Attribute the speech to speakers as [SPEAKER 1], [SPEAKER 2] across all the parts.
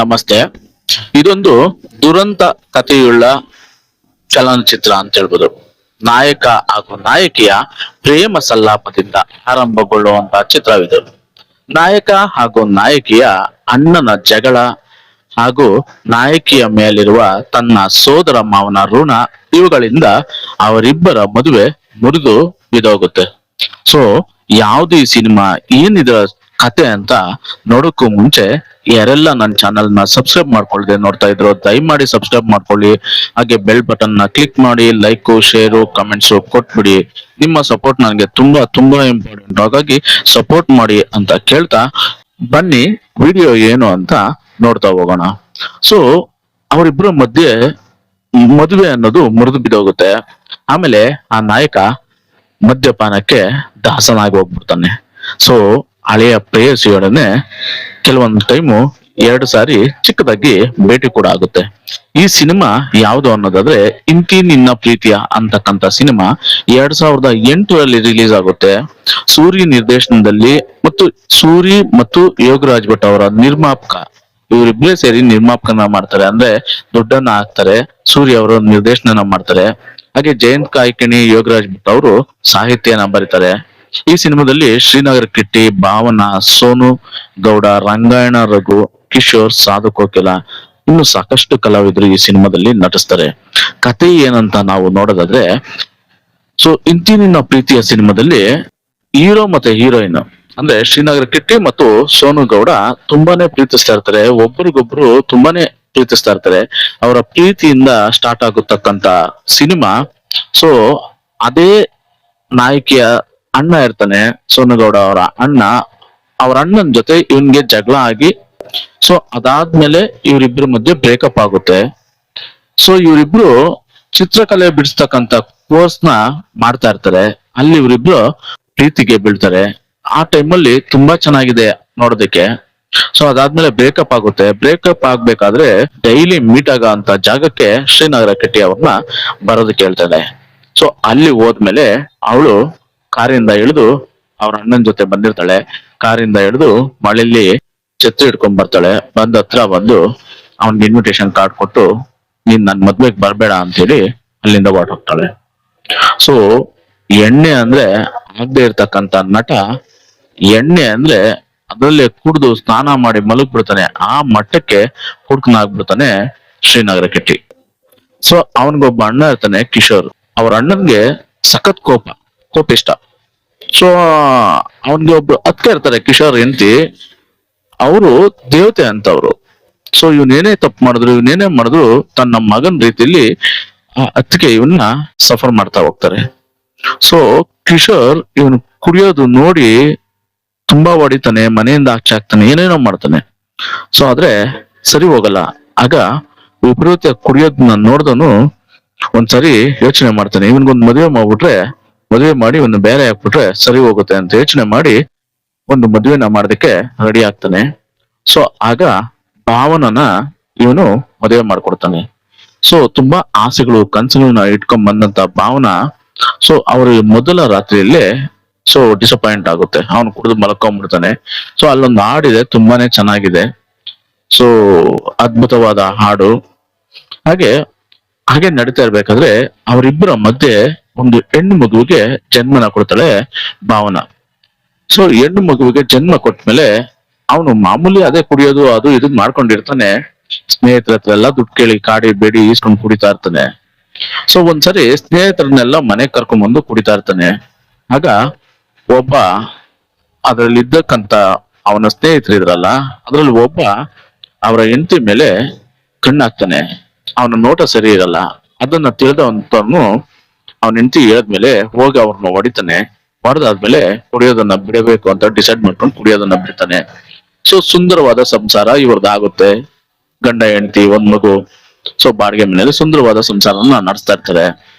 [SPEAKER 1] ನಮಸ್ತೆ. ಇದೊಂದು ದುರಂತ ಕಥೆಯುಳ್ಳ ಚಲನಚಿತ್ರ ಅಂತ ಹೇಳ್ಬೋದು. ನಾಯಕ ಹಾಗೂ ನಾಯಕಿಯ ಪ್ರೇಮ ಸಲ್ಲಾಪದಿಂದ ಆರಂಭಗೊಳ್ಳುವಂತಹ ಚಿತ್ರವಿದು. ನಾಯಕ ಹಾಗೂ ನಾಯಕಿಯ ಅಣ್ಣನ ಜಗಳ ಹಾಗೂ ನಾಯಕಿಯ ಮೇಲಿರುವ ತನ್ನ ಸೋದರ ಮಾವನ ಋಣ ಇವುಗಳಿಂದ ಅವರಿಬ್ಬರ ಮದುವೆ ಮುರಿದು ಬಿದೋಗುತ್ತೆ. ಸೊ ಯಾವ್ದು ಈ ಸಿನಿಮಾ, ಏನಿದೆ ಕತೆ ಅಂತ ನೋಡೋಕ್ಕೂ ಮುಂಚೆ ಯಾರೆಲ್ಲ ನನ್ನ ಚಾನಲ್ ನ ಸಬ್ಸ್ಕ್ರೈಬ್ ಮಾಡ್ಕೊಳ್ದೆ ನೋಡ್ತಾ ಇದ್ರು ದಯಮಾಡಿ ಸಬ್ಸ್ಕ್ರೈಬ್ ಮಾಡ್ಕೊಳ್ಳಿ. ಹಾಗೆ ಬೆಲ್ ಬಟನ್ ನ ಕ್ಲಿಕ್ ಮಾಡಿ, ಲೈಕ್, ಶೇರು, ಕಮೆಂಟ್ಸ್ ಕೊಟ್ಬಿಡಿ. ನಿಮ್ಮ ಸಪೋರ್ಟ್ ನನಗೆ ತುಂಬಾ ತುಂಬಾ ಇಂಪಾರ್ಟೆಂಟ್, ಹಾಗಾಗಿ ಸಪೋರ್ಟ್ ಮಾಡಿ ಅಂತ ಕೇಳ್ತಾ ಬನ್ನಿ ವಿಡಿಯೋ ಏನು ಅಂತ ನೋಡ್ತಾ ಹೋಗೋಣ. ಸೊ ಅವರಿಬ್ಬರ ಮಧ್ಯೆ ಮದುವೆ ಅನ್ನೋದು ಮುರಿದು ಬಿದ್ದೋಗುತ್ತೆ. ಆಮೇಲೆ ಆ ನಾಯಕ ಮದ್ಯಪಾನಕ್ಕೆ ದಾಸನಾಗಿ ಹೋಗ್ಬಿಡ್ತಾನೆ. ಸೊ ಹಳೆಯ ಪ್ರೇಯಸಿಯೊಡನೆ ಕೆಲವೊಂದು ಟೈಮು 2 ಸಾರಿ ಚಿಕ್ಕದಾಗಿ ಭೇಟಿ ಕೂಡ ಆಗುತ್ತೆ. ಈ ಸಿನಿಮಾ ಯಾವುದು ಅನ್ನೋದಾದ್ರೆ ಇಂತಿ ನಿನ್ನ ಪ್ರೀತಿಯ ಅಂತಕ್ಕಂಥ ಸಿನಿಮಾ 2008ರಲ್ಲಿ ರಿಲೀಸ್ ಆಗುತ್ತೆ. ಸೂರಿ ನಿರ್ದೇಶನದಲ್ಲಿ ಮತ್ತು ಸೂರಿ ಮತ್ತು ಯೋಗರಾಜ್ ಭಟ್ ಅವರ ನಿರ್ಮಾಪಕ, ಇವರಿಬ್ಬರೇ ಸೇರಿ ನಿರ್ಮಾಪಕನ ಮಾಡ್ತಾರೆ. ಅಂದ್ರೆ ದುಡ್ಡನ್ನ ಹಾಕ್ತಾರೆ, ಸೂರ್ಯ ಅವರು ನಿರ್ದೇಶನ ಮಾಡ್ತಾರೆ. ಹಾಗೆ ಜಯಂತ್ ಕಾಯ್ಕಿಣಿ, ಯೋಗರಾಜ್ ಭಟ್ ಅವರು ಸಾಹಿತ್ಯನ ಬರೀತಾರೆ. ಈ ಸಿನಿಮಾದಲ್ಲಿ ಶ್ರೀನಗರ ಕಿಟ್ಟಿ, ಭಾವನಾ, ಸೋನು ಗೌಡ, ರಂಗಾಯಣ ರಘು, ಕಿಶೋರ್, ಸಾಧು ಕೋಕಿಲ ಇನ್ನು ಸಾಕಷ್ಟು ಕಲಾವಿದರು ಈ ಸಿನಿಮಾದಲ್ಲಿ ನಟಿಸ್ತಾರೆ. ಕತೆ ಏನಂತ ನಾವು ನೋಡೋದಾದ್ರೆ, ಸೊ ಇಂತಿ ನಿನ್ನ ಪ್ರೀತಿಯ ಸಿನಿಮಾದಲ್ಲಿ ಹೀರೋ ಮತ್ತೆ ಹೀರೋಯಿನ್ ಅಂದ್ರೆ ಶ್ರೀನಗರ ಕಿಟ್ಟಿ ಮತ್ತು ಸೋನು ಗೌಡ ತುಂಬಾನೇ ಪ್ರೀತಿಸ್ತಾ ಇರ್ತಾರೆ, ಒಬ್ರಿಗೊಬ್ರು ತುಂಬಾನೇ ಪ್ರೀತಿಸ್ತಾ ಇರ್ತಾರೆ. ಅವರ ಪ್ರೀತಿಯಿಂದ ಸ್ಟಾರ್ಟ್ ಆಗತಕ್ಕಂತ ಸಿನಿಮಾ. ಸೊ ಅದೇ ನಾಯಕಿಯ ಅಣ್ಣ ಇರ್ತಾನೆ, ಸೋನು ಗೌಡ ಅವರ ಅಣ್ಣ. ಅವ್ರ ಅಣ್ಣನ ಜೊತೆ ಇವನ್ಗೆ ಜಗಳ ಆಗಿ, ಸೊ ಅದಾದ್ಮೇಲೆ ಇವರಿಬ್ರ ಮಧ್ಯೆ ಬ್ರೇಕಪ್ ಆಗುತ್ತೆ. ಸೊ ಇವರಿಬ್ರು ಚಿತ್ರಕಲೆ ಬಿಡಿಸ್ತಕ್ಕಂತ ಕೋರ್ಸ್ ನ ಮಾಡ್ತಾ ಇರ್ತಾರೆ. ಅಲ್ಲಿ ಇವರಿಬ್ರು ಪ್ರೀತಿಗೆ ಬೀಳ್ತಾರೆ. ಆ ಟೈಮಲ್ಲಿ ತುಂಬಾ ಚೆನ್ನಾಗಿದೆ ನೋಡೋದಕ್ಕೆ. ಸೊ ಅದಾದ್ಮೇಲೆ ಬ್ರೇಕಪ್ ಆಗುತ್ತೆ. ಬ್ರೇಕಪ್ ಆಗ್ಬೇಕಾದ್ರೆ ಡೈಲಿ ಮೀಟ್ ಆಗೋ ಅಂತ ಜಾಗಕ್ಕೆ ಶ್ರೀನಗರ ಕೆಟ್ಟಿ ಅವ್ರನ್ನ ಬರೋದಕ್ಕೆ ಹೇಳ್ತಾಳೆ. ಸೊ ಅಲ್ಲಿ ಹೋದ್ಮೇಲೆ ಅವಳು ಕಾರಿಂದ ಇಳಿದು ಅವ್ರ ಅಣ್ಣನ ಜೊತೆ ಬಂದಿರ್ತಾಳೆ. ಕಾರಿಂದ ಇಳಿದು ಮಳೆಯಲ್ಲಿ ಛತ್ರಿ ಹಿಡ್ಕೊಂಡ್ ಬರ್ತಾಳೆ. ಬಂದ ಹತ್ರ ಬಂದು ಅವನ್ಗೆ ಇನ್ವಿಟೇಷನ್ ಕಾರ್ಡ್ ಕೊಟ್ಟು, ನೀನ್ ನನ್ ಮದ್ವೆಗ್ ಬರ್ಬೇಡ ಅಂತೇಳಿ ಅಲ್ಲಿಂದ ಹೊರಟೋಗ್ತಾಳೆ. ಸೊ ಎಣ್ಣೆ ಅಂದ್ರೆ ಆಗದೆ ಇರ್ತಕ್ಕಂತ ನಟ, ಎಣ್ಣೆ ಅಂದ್ರೆ ಅದರಲ್ಲೇ ಕುಡ್ದು ಸ್ನಾನ ಮಾಡಿ ಮಲಗ್ಬಿಡ್ತಾನೆ. ಆ ಮಟ್ಟಕ್ಕೆ ಹುಡ್ಕನಾಗ್ಬಿಡ್ತಾನೆ ಶ್ರೀನಗರ ಕೆಟ್ಟಿ. ಸೊ ಅವನ್ಗೊಬ್ಬ ಅಣ್ಣ ಇರ್ತಾನೆ, ಕಿಶೋರ್. ಅವ್ರ ಅಣ್ಣನ್ಗೆ ಸಖತ್ ಕೋಪಿಷ್ಟ. ಸೊ ಅವನ್ಗೆ ಒಬ್ರು ಅಕ್ಕ ಇರ್ತಾರೆ, ಕಿಶೋರ್ ಹೆಂಡತಿ. ಅವರು ದೇವತೆ ಅಂತವ್ರು. ಸೊ ಇವನೇನೇ ತಪ್ಪು ಮಾಡಿದ್ರು, ಇವನೇನೇ ಮಾಡಿದ್ರು ತನ್ನ ಮಗನ್ ರೀತಿಯಲ್ಲಿ ಆ ಅತ್ತಿಗೆ ಇವನ್ನ ಸಫರ್ ಮಾಡ್ತಾ ಹೋಗ್ತಾರೆ. ಸೊ ಕಿಶೋರ್ ಇವನು ಕುಡಿಯೋದು ನೋಡಿ ತುಂಬಾ ಹೊಡಿತಾನೆ, ಮನೆಯಿಂದ ಆಚೆ ಹಾಕ್ತಾನೆ, ಏನೇನೋ ಮಾಡ್ತಾನೆ. ಸೊ ಆದ್ರೆ ಸರಿ ಹೋಗಲ್ಲ. ಆಗ ವಿಪರೀತ ಕುಡಿಯೋದನ್ನ ನೋಡ್ದನು ಒಂದ್ಸರಿ ಯೋಚನೆ ಮಾಡ್ತಾನೆ, ಇವನ್ಗೊಂದ್ ಮದುವೆ ಮಾಡಿ ಒಂದು ಬೇರೆ ಹಾಕ್ಬಿಟ್ರೆ ಸರಿ ಹೋಗುತ್ತೆ ಅಂತ ಯೋಚನೆ ಮಾಡಿ ಒಂದು ಮದುವೆನ ಮಾಡೋದಕ್ಕೆ ರೆಡಿ ಆಗ್ತಾನೆ. ಸೊ ಆಗ ಭಾವನನ ಇವನು ಮದುವೆ ಮಾಡ್ಕೊಡ್ತಾನೆ. ಸೊ ತುಂಬಾ ಆಸೆಗಳು ಕನಸುಗಳನ್ನ ಇಟ್ಕೊಂಡ್ ಬಂದಂತ ಭಾವನ, ಸೊ ಅವ್ರ ಮೊದಲ ರಾತ್ರಿಯಲ್ಲೇ ಸೊ ಡಿಸಪಾಯಿಂಟ್ ಆಗುತ್ತೆ. ಅವನು ಕುಡಿದು ಮಲ್ಕೊಂಡ್ಬಿಡ್ತಾನೆ. ಸೊ ಅಲ್ಲೊಂದು ಹಾಡಿದೆ, ತುಂಬಾನೇ ಚೆನ್ನಾಗಿದೆ. ಸೊ ಅದ್ಭುತವಾದ ಹಾಡು. ಹಾಗೆ ನಡೀತಾ ಇರ್ಬೇಕಾದ್ರೆ ಅವರಿಬ್ಬರ ಮಧ್ಯೆ ಒಂದು ಹೆಣ್ಣು ಮಗುವಿಗೆ ಜನ್ಮನ ಕೊಡ್ತಾಳೆ ಭಾವನ. ಸೊ ಹೆಣ್ಣು ಮಗುವಿಗೆ ಜನ್ಮ ಕೊಟ್ಮೇಲೆ ಅವನು ಮಾಮೂಲಿ ಅದೇ ಕುಡಿಯೋದು ಅದು ಇದು ಮಾಡ್ಕೊಂಡಿರ್ತಾನೆ. ಸ್ನೇಹಿತರ ಹತ್ರ ಎಲ್ಲ ದುಡ್ಡು ಕೇಳಿ ಕಾಡಿ ಬೇಡಿ ಈಸ್ಕೊಂಡು ಕುಡಿತಾ ಇರ್ತಾನೆ. ಸೊ ಒಂದ್ಸರಿ ಸ್ನೇಹಿತರನ್ನೆಲ್ಲ ಮನೆಗ್ ಕರ್ಕೊಂಡ್ಬಂದು ಕುಡಿತಾ ಇರ್ತಾನೆ. ಆಗ ಒಬ್ಬ ಅದ್ರಲ್ಲಿ ಇದ್ದಕ್ಕಂತ ಅವನ ಸ್ನೇಹಿತರಿದ್ರಲ್ಲ, ಅದ್ರಲ್ಲಿ ಒಬ್ಬ ಅವರ ಹೆಂಡತಿ ಮೇಲೆ ಕಣ್ಣಾಕ್ತಾನೆ. ಅವನ ನೋಟ ಸರಿ ಇರಲ್ಲ. ಅದನ್ನ ತಿಳಿದವಂತವನು ಅವನ ಹೆಂಡತಿ ಹೇಳಿದ್ಮೇಲೆ ಹೋಗಿ ಅವ್ರನ್ನ ಹೊಡಿತಾನೆ. ಹೊಡೆದಾದ್ಮೇಲೆ ಕುಡಿಯೋದನ್ನ ಬಿಡಬೇಕು ಅಂತ ಡಿಸೈಡ್ ಮಾಡ್ಕೊಂಡು ಕುಡಿಯೋದನ್ನ ಬಿಡ್ತಾನೆ. ಸೊ ಸುಂದರವಾದ ಸಂಸಾರ ಇವ್ರದ್ದಾಗುತ್ತೆ. ಗಂಡ ಹೆಂಡತಿ, ಒಂದ್ ಮಗು. ಸೊ ಬಾಡಿಗೆ ಮನೆಯಲ್ಲಿ ಸುಂದರವಾದ ಸಂಸಾರನ ನಡೆಸ್ತಾ ಇರ್ತಾರೆ.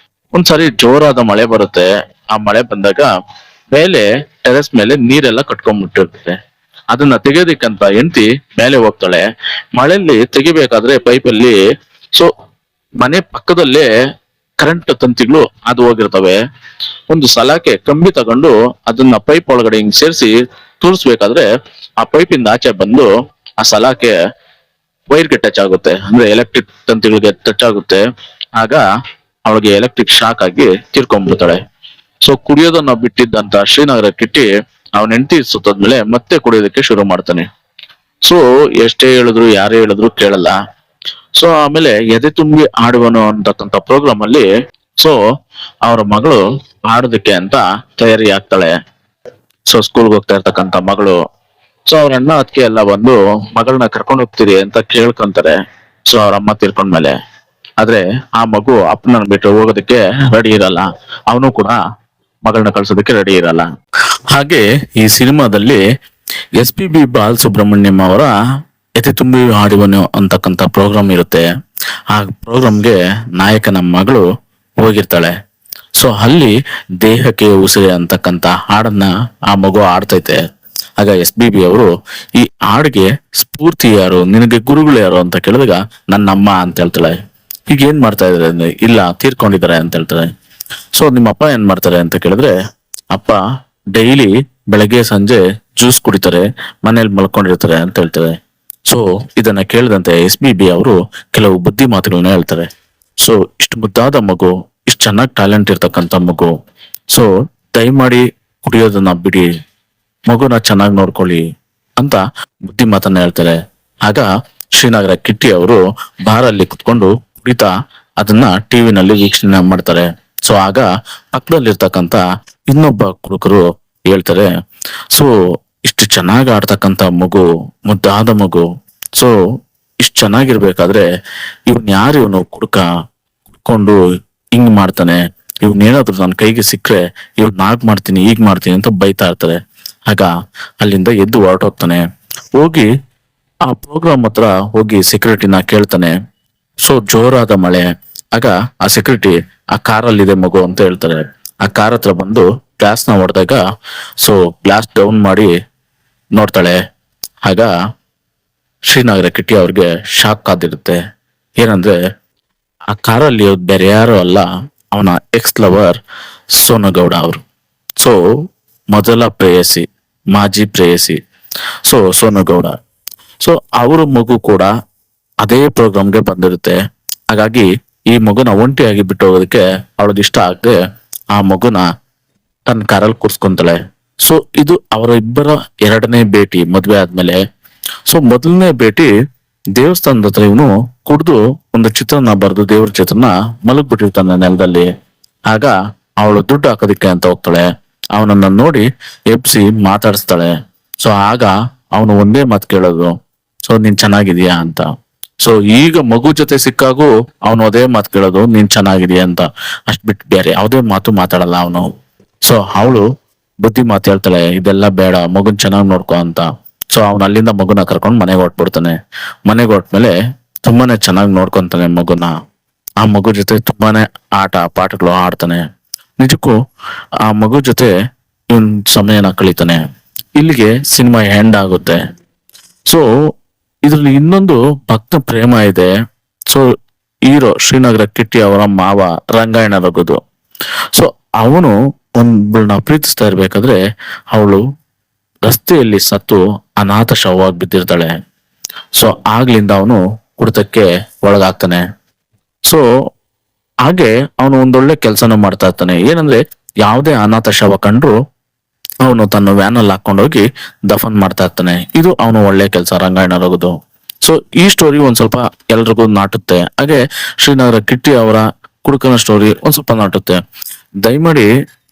[SPEAKER 1] ಒಂದ್ಸರಿ ಜೋರಾದ ಮಳೆ ಬರುತ್ತೆ. ಆ ಮಳೆ ಬಂದಾಗ ಮೇಲೆ ಟೆರೆಸ್ ಮೇಲೆ ನೀರೆಲ್ಲ ಕಟ್ಕೊಂಡ್ಬಿಟ್ಟಿರುತ್ತೆ. ಅದನ್ನ ತೆಗೆಯೋದಿಕ್ಕಂತ ಹೆಂಡತಿ ಮೇಲೆ ಹೋಗ್ತಾಳೆ. ಮಳೆಯಲ್ಲಿ ತೆಗಿಬೇಕಾದ್ರೆ ಪೈಪಲ್ಲಿ, ಸೊ ಮನೆ ಪಕ್ಕದಲ್ಲೇ ಕರೆಂಟ್ ತಂತಿಗಳು ಅದು ಹೋಗಿರ್ತವೆ. ಒಂದು ಸಲಾಕೆ ಕಂಬಿ ತಗೊಂಡು ಅದನ್ನ ಪೈಪ್ ಒಳಗಡೆ ಹಿಂಗ್ ಸೇರಿಸಿ ತೂರಿಸ್ಬೇಕಾದ್ರೆ ಆ ಪೈಪಿಂದ ಆಚೆ ಬಂದು ಆ ಸಲಾಕೆ ವೈರ್ಗೆ ಟಚ್ ಆಗುತ್ತೆ, ಅಂದ್ರೆ ಎಲೆಕ್ಟ್ರಿಕ್ ತಂತಿಗಳಿಗೆ ಟಚ್ ಆಗುತ್ತೆ. ಆಗ ಅವಳಿಗೆ ಎಲೆಕ್ಟ್ರಿಕ್ ಶಾಕ್ ಆಗಿ ತೀರ್ಕೊಂಡ್ಬಿಡ್ತಾಳೆ. ಸೊ ಕುಡಿಯೋದನ್ನ ಬಿಟ್ಟಿದ್ದಂತ ಶ್ರೀನಗರ ಕಿಟ್ಟಿ ಅವನ ಹೆಂಡತಿ ಸುತ್ತದ್ಮೇಲೆ ಮತ್ತೆ ಕುಡಿಯೋದಕ್ಕೆ ಶುರು ಮಾಡ್ತಾನೆ. ಸೊ ಎಷ್ಟೇ ಹೇಳಿದ್ರು ಯಾರೇ ಹೇಳಿದ್ರು ಕೇಳಲ್ಲ. ಸೊ ಆಮೇಲೆ ಎದೆ ತುಂಬಿ ಆಡುವನು ಅಂತಕ್ಕಂಥ ಪ್ರೋಗ್ರಾಮ್ ಅಲ್ಲಿ ಸೊ ಅವರ ಮಗಳು ಆಡೋದಕ್ಕೆ ಅಂತ ತಯಾರಿ ಆಗ್ತಾಳೆ. ಸೊ ಸ್ಕೂಲ್ಗೆ ಹೋಗ್ತಾ ಇರ್ತಕ್ಕಂಥ ಮಗಳು. ಸೊ ಅವ್ರ ಅಣ್ಣ ಅದಕ್ಕೆ ಎಲ್ಲ ಬಂದು ಮಗಳನ್ನ ಕರ್ಕೊಂಡು ಹೋಗ್ತೀರಿ ಅಂತ ಕೇಳ್ಕೊಂತಾರೆ. ಸೊ ಅವ್ರ ಅಮ್ಮ ತೀರ್ಕೊಂಡ್ಮೇಲೆ ಆದ್ರೆ ಆ ಮಗು ಅಪ್ಪನ ಬಿಟ್ಟು ಹೋಗೋದಕ್ಕೆ ರೆಡಿ ಇರಲ್ಲ. ಅವನು ಕೂಡ ಮಗಳನ್ನ ಕಳ್ಸೋದಕ್ಕೆ ರೆಡಿ ಇರಲ್ಲ. ಹಾಗೆ ಈ ಸಿನಿಮಾದಲ್ಲಿ SPB ಬಾಲಸುಬ್ರಹ್ಮಣ್ಯಂ ಅವರ ಎದೆ ತುಂಬಿ ಹಾಡುವನು ಅಂತಕ್ಕಂಥ ಪ್ರೋಗ್ರಾಮ್ ಇರುತ್ತೆ. ಆ ಪ್ರೋಗ್ರಾಮ್ಗೆ ನಾಯಕನ ಮಗಳು ಹೋಗಿರ್ತಾಳೆ. ಸೊ ಅಲ್ಲಿ ದೇಹಕ್ಕೆ ಉಸಿರೆ ಅಂತಕ್ಕಂಥ ಹಾಡನ್ನ ಆ ಮಗು ಆಡ್ತೈತೆ. ಆಗ SPB ಅವರು ಈ ಹಾಡಿಗೆ ಸ್ಫೂರ್ತಿ ಯಾರು, ನಿನಗೆ ಗುರುಗಳು ಯಾರು ಅಂತ ಕೇಳಿದಾಗ ನನ್ನಮ್ಮ ಅಂತ ಹೇಳ್ತಾಳೆ. ಈಗ ಏನ್ ಮಾಡ್ತಾ ಇದಾರೆ ಅಂದ್ರೆ, ಇಲ್ಲ ತೀರ್ಕೊಂಡಿದ್ದಾರೆ ಅಂತ ಹೇಳ್ತಾರೆ. ಸೊ ನಿಮ್ಮ ಅಪ್ಪ ಏನ್ ಮಾಡ್ತಾರೆ ಅಂತ ಕೇಳಿದ್ರೆ, ಅಪ್ಪ ಡೈಲಿ ಬೆಳಗ್ಗೆ ಸಂಜೆ ಜ್ಯೂಸ್ ಕುಡಿತಾರೆ, ಮನೇಲಿ ಮಲ್ಕೊಂಡಿರ್ತಾರೆ ಅಂತ ಹೇಳ್ತಾರೆ. ಸೊ ಇದನ್ನ ಕೇಳಿದಂತೆ SPB ಅವರು ಕೆಲವು ಬುದ್ಧಿ ಮಾತುಗಳನ್ನ ಹೇಳ್ತಾರೆ. ಸೊ ಇಷ್ಟು ಮುದ್ದಾದ ಮಗು, ಇಷ್ಟು ಚೆನ್ನಾಗಿ ಟ್ಯಾಲೆಂಟ್ ಇರ್ತಕ್ಕಂಥ ಮಗು, ಸೊ ದಯಮಾಡಿ ಕುಡಿಯೋದನ್ನ ಬಿಡಿ, ಮಗುನ ಚೆನ್ನಾಗಿ ನೋಡ್ಕೊಳ್ಳಿ ಅಂತ ಬುದ್ಧಿ ಮಾತನ್ನ ಹೇಳ್ತಾರೆ. ಆಗ ಶ್ರೀನಗರ ಕಿಟ್ಟಿ ಅವರು ಬಾರಲ್ಲಿ ಕುತ್ಕೊಂಡು ಕುಡಿತಾ ಅದನ್ನ ಟಿವಿನಲ್ಲಿ ವೀಕ್ಷಣೆ ಮಾಡ್ತಾರೆ. ಸೊ ಆಗ ಪಕ್ಕದಲ್ಲಿರ್ತಕ್ಕಂಥ ಇನ್ನೊಬ್ಬ ಕುಡುಕರು ಹೇಳ್ತಾರೆ, ಸೊ ಇಷ್ಟು ಚೆನ್ನಾಗಿ ಆಡ್ತಕ್ಕಂಥ ಮಗು, ಮುದ್ದಾದ ಮಗು, ಸೊ ಇಷ್ಟು ಚೆನ್ನಾಗಿರ್ಬೇಕಾದ್ರೆ ಇವನ್ ಯಾರು, ಇವನು ಕುಡ್ಕೊಂಡು ಹಿಂಗ್ ಮಾಡ್ತಾನೆ, ಏನಾದ್ರು ನನ್ನ ಕೈಗೆ ಸಿಕ್ಕರೆ ಇವ್ನ ನಾಗ್ ಮಾಡ್ತೀನಿ ಈಗ ಮಾಡ್ತೀನಿ ಅಂತ ಬೈತಾ ಇರ್ತಾರೆ. ಆಗ ಅಲ್ಲಿಂದ ಎದ್ದು ಹೊರಟೋಗ್ತಾನೆ. ಹೋಗಿ ಆ ಪ್ರೋಗ್ರಾಮ್ ಹತ್ರ ಹೋಗಿ ಸೆಕ್ಯೂರಿಟಿನ ಕೇಳ್ತಾನೆ. ಸೊ ಜೋರಾದ ಮಳೆ. ಆಗ ಆ ಸೆಕ್ಯೂರಿಟಿ ಆ ಕಾರಲ್ಲಿದೆ ಮಗು ಅಂತ ಹೇಳ್ತಾರೆ. ಆ ಕಾರ್ ಹತ್ರ ಬಂದು ಗ್ಲಾಸ್ ನ ಹೊಡೆದಾಗ ಸೊ ಗ್ಲಾಸ್ ಡೌನ್ ಮಾಡಿ ನೋಡ್ತಾಳೆ. ಆಗ ಶ್ರೀನಗರ ಕಿಟ್ಟಿ ಅವ್ರಿಗೆ ಶಾಕ್ ಆದಿರುತ್ತೆ. ಏನಂದ್ರೆ ಆ ಕಾರಲ್ಲಿ ಬೇರೆ ಯಾರು ಅಲ್ಲ, ಅವನ ಎಕ್ಸ್ ಲವರ್ ಸೋನಗೌಡ ಅವರು. ಸೊ ಮೊದಲ ಪ್ರೇಯಸಿ, ಮಾಜಿ ಪ್ರೇಯಸಿ ಸೊ ಸೋನಗೌಡ. ಸೊ ಅವ್ರ ಮಗು ಕೂಡ ಅದೇ ಪ್ರೋಗ್ರಾಮ್ಗೆ ಬಂದಿರುತ್ತೆ. ಹಾಗಾಗಿ ಈ ಮಗುನ ಒಂಟಿಯಾಗಿ ಬಿಟ್ಟು ಹೋಗೋದಕ್ಕೆ ಅವಳದ್ ಇಷ್ಟ ಆಗದೆ ಆ ಮಗುನ ತನ್ನ ಕಾರಲ್ಲಿ ಕೂರ್ಸ್ಕೊಂತಾಳೆ. ಸೊ ಇದು ಅವರ ಇಬ್ಬರ ಎರಡನೇ ಭೇಟಿ ಮದ್ವೆ ಆದ್ಮೇಲೆ. ಸೊ ಮೊದಲನೇ ಭೇಟಿ ದೇವಸ್ಥಾನದ ಹತ್ರ ಇವನು ಕುಡ್ದು ಒಂದು ಚಿತ್ರನ ಬರೆದು ದೇವ್ರ ಚಿತ್ರನ ಮಲಗ್ ಬಿಟ್ಟಿರ್ತಾನೆ ನೆಲದಲ್ಲಿ. ಆಗ ಅವಳು ದುಡ್ಡು ಹಾಕೋದಿಕ್ಕೆ ಅಂತ ಹೋಗ್ತಾಳೆ. ಅವನನ್ನ ನೋಡಿ ಎಬ್ಸಿ ಮಾತಾಡಿಸ್ತಾಳೆ. ಸೊ ಆಗ ಅವನು ಒಂದೇ ಮಾತು ಕೇಳೋದು, ಸೊ ನೀನ್ ಚೆನ್ನಾಗಿದೀಯಾ ಅಂತ. ಸೊ ಈಗ ಮಗು ಜೊತೆ ಸಿಕ್ಕಾಗೂ ಅವನು ಅದೇ ಮಾತು ಕೇಳೋದು, ನೀನ್ ಚೆನ್ನಾಗಿದೀಯ ಅಂತ. ಅಷ್ಟ್ ಬಿಟ್ಟು ಬೇರೆ ಯಾವುದೇ ಮಾತು ಮಾತಾಡಲ್ಲ ಅವನು. ಸೊ ಅವಳು ಬುದ್ಧಿ ಮಾತು ಹೇಳ್ತಾಳೆ, ಇದೆಲ್ಲ ಬೇಡ, ಮಗುನ್ ಚೆನ್ನಾಗಿ ನೋಡ್ಕೊ ಅಂತ. ಸೊ ಅವನು ಅಲ್ಲಿಂದ ಮಗುನ ಕರ್ಕೊಂಡು ಮನೆಗೆ ಹೊಟ್ಬಿಡ್ತಾನೆ. ಮನೆಗೆ ಹೊಟ್ಮೇಲೆ ತುಂಬಾನೇ ಚೆನ್ನಾಗಿ ನೋಡ್ಕೊಂತಾನೆ ಮಗುನ. ಆ ಮಗು ಜೊತೆ ತುಂಬಾನೇ ಆಟ ಪಾಠಗಳು ಆಡ್ತಾನೆ. ನಿಜಕ್ಕೂ ಆ ಮಗು ಜೊತೆ ಇವನ್ ಸಮಯನ ಕಳೀತಾನೆ. ಇಲ್ಲಿಗೆ ಸಿನಿಮಾ ಎಂಡ್ ಆಗುತ್ತೆ. ಸೊ ಇದ್ರಲ್ಲಿ ಇನ್ನೊಂದು ಭಕ್ತ ಪ್ರೇಮ ಇದೆ. ಸೊ ಹೀರೋ ಶ್ರೀನಗರ ಕಿಟ್ಟಿ ಅವರ ಮಾವ ರಂಗಾಯಣ ರಘುದು. ಸೊ ಅವನು ಒಂದನ್ನ ಪ್ರೀತಿಸ್ತಾ ಇರ್ಬೇಕಾದ್ರೆ ಅವಳು ರಸ್ತೆಯಲ್ಲಿ ಸತ್ತು ಅನಾಥ ಶವವಾಗಿ ಬಿದ್ದಿರ್ತಾಳೆ. ಸೊ ಆಗ್ಲಿಂದ ಅವನು ಕುಡಿತಕ್ಕೆ ಒಳಗಾಗ್ತಾನೆ. ಸೊ ಹಾಗೆ ಅವನು ಒಂದೊಳ್ಳೆ ಕೆಲಸನ ಮಾಡ್ತಾ ಇರ್ತಾನೆ. ಏನಂದ್ರೆ ಯಾವುದೇ ಅನಾಥ ಶವ ಕಂಡ್ರು ಅವನು ತನ್ನ ವ್ಯಾನ್ ಅಲ್ಲಿ ಹಾಕೊಂಡೋಗಿ ದಫನ್ ಮಾಡ್ತಾ ಇರ್ತಾನೆ. ಇದು ಅವನು ಒಳ್ಳೆ ಕೆಲಸ ರಂಗಾಯಣ ರಘುದು. ಸೊ ಈ ಸ್ಟೋರಿ ಒಂದ್ ಸ್ವಲ್ಪ ಎಲ್ರಿಗೂ ನಾಟುತ್ತೆ. ಹಾಗೆ ಶ್ರೀನಗರ ಕಿಟ್ಟಿ ಅವರ ಕುಡುಕನ ಸ್ಟೋರಿ ಒಂದ್ ಸ್ವಲ್ಪ ನಾಟುತ್ತೆ. ದಯಮಾಡಿ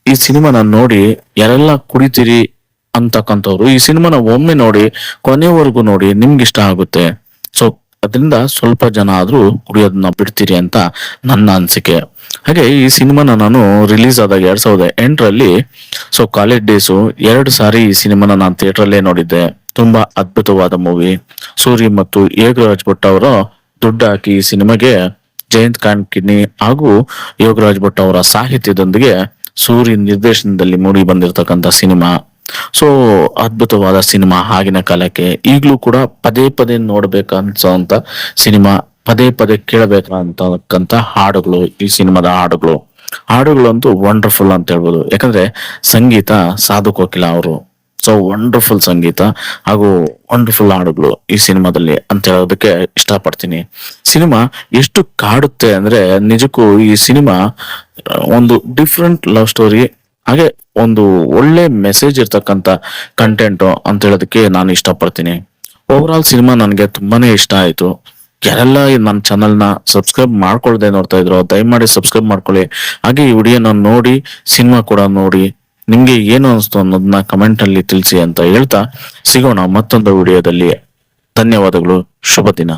[SPEAKER 1] ಈ ಸಿನಿಮಾನ ನೋಡಿ, ಯಾರೆಲ್ಲ ಕುಡಿತೀರಿ ಅಂತಕ್ಕಂಥವ್ರು ಈ ಸಿನಿಮಾನ ಒಮ್ಮೆ ನೋಡಿ, ಕೊನೆವರೆಗೂ ನೋಡಿ, ನಿಮ್ಗೆ ಇಷ್ಟ ಆಗುತ್ತೆ. ಸೊ ಅದರಿಂದ ಸ್ವಲ್ಪ ಜನ ಆದ್ರೂ ಕುಡಿಯೋದನ್ನ ಬಿಡ್ತೀರಿ ಅಂತ ನನ್ನ ಅನಿಸಿಕೆ. ಹಾಗೆ ಈ ಸಿನಿಮಾನ ನಾನು ರಿಲೀಸ್ ಆದಾಗ 2008ರಲ್ಲಿ ಸೊ ಕಾಲೇಜ್ ಡೇಸು 2 ಸಾರಿ ಈ ಸಿನಿಮಾನ ನಾನು ಥಿಯೇಟರ್ ಅಲ್ಲೇ ನೋಡಿದ್ದೆ. ತುಂಬಾ ಅದ್ಭುತವಾದ ಮೂವಿ. ಸೂರಿ ಮತ್ತು ಯೋಗರಾಜ್ ಭಟ್ ಅವರ ದುಡ್ಡು ಹಾಕಿ ಈ ಸಿನಿಮಾಗೆ ಜಯಂತ್ ಕಾಣ್ಕಿಣಿ ಹಾಗೂ ಯೋಗರಾಜ್ ಭಟ್ ಅವರ ಸಾಹಿತ್ಯದೊಂದಿಗೆ ಸೂರಿ ನಿರ್ದೇಶನದಲ್ಲಿ ಮೂಡಿ ಬಂದಿರತಕ್ಕಂತ ಸಿನಿಮಾ. ಸೊ ಅದ್ಭುತವಾದ ಸಿನಿಮಾ. ಆಗಿನ ಕಾಲಕ್ಕೆ ಈಗ್ಲೂ ಕೂಡ ಪದೇ ಪದೇ ನೋಡ್ಬೇಕನ್ಸೋಂತ ಸಿನಿಮಾ, ಪದೇ ಪದೇ ಕೇಳಬೇಕಂತಕ್ಕಂತ ಹಾಡುಗಳು ಈ ಸಿನಿಮಾದ ಹಾಡುಗಳಂತೂ ವಂಡರ್ಫುಲ್ ಅಂತ ಹೇಳ್ಬೋದು. ಯಾಕಂದ್ರೆ ಸಂಗೀತ ಸಾಧು ಕೋಕಿಲ ಅವರು. ಸೊ ವಂಡರ್ಫುಲ್ ಸಂಗೀತ ಹಾಗೂ ವಂಡರ್ಫುಲ್ ಹಾಡುಗಳು ಈ ಸಿನಿಮಾದಲ್ಲಿ ಅಂತ ಹೇಳೋದಕ್ಕೆ ಇಷ್ಟಪಡ್ತೀನಿ. ಸಿನಿಮಾ ಎಷ್ಟು ಕಾಡುತ್ತೆ ಅಂದ್ರೆ ನಿಜಕ್ಕೂ ಈ ಸಿನಿಮಾ ಒಂದು ಡಿಫ್ರೆಂಟ್ ಲವ್ ಸ್ಟೋರಿ, ಹಾಗೆ ಒಂದು ಒಳ್ಳೆ ಮೆಸೇಜ್ ಇರ್ತಕ್ಕಂತ ಕಂಟೆಂಟ್ ಅಂತ ಹೇಳೋದಕ್ಕೆ ನಾನು ಇಷ್ಟಪಡ್ತೀನಿ. ಓವರ್ ಆಲ್ ಸಿನಿಮಾ ನನಗೆ ತುಂಬಾನೇ ಇಷ್ಟ ಆಯ್ತು. ಯಾರೆಲ್ಲ ನನ್ನ ಚಾನಲ್ ನ ಸಬ್ಸ್ಕ್ರೈಬ್ ಮಾಡ್ಕೊಳ್ದೆ ನೋಡ್ತಾ ಇದ್ರು, ದಯಮಾಡಿ ಸಬ್ಸ್ಕ್ರೈಬ್ ಮಾಡ್ಕೊಳ್ಳಿ. ಹಾಗೆ ಈ ವಿಡಿಯೋನ ನೋಡಿ ಸಿನಿಮಾ ಕೂಡ ನೋಡಿ ನಿಮ್ಗೆ ಏನು ಅನಿಸ್ತು ಅನ್ನೋದನ್ನ ಕಮೆಂಟ್ ಅಲ್ಲಿ ತಿಳಿಸಿ ಅಂತ ಹೇಳ್ತಾ ಸಿಗೋಣ ಮತ್ತೊಂದು ವಿಡಿಯೋದಲ್ಲಿ. ಧನ್ಯವಾದಗಳು. ಶುಭ ದಿನ.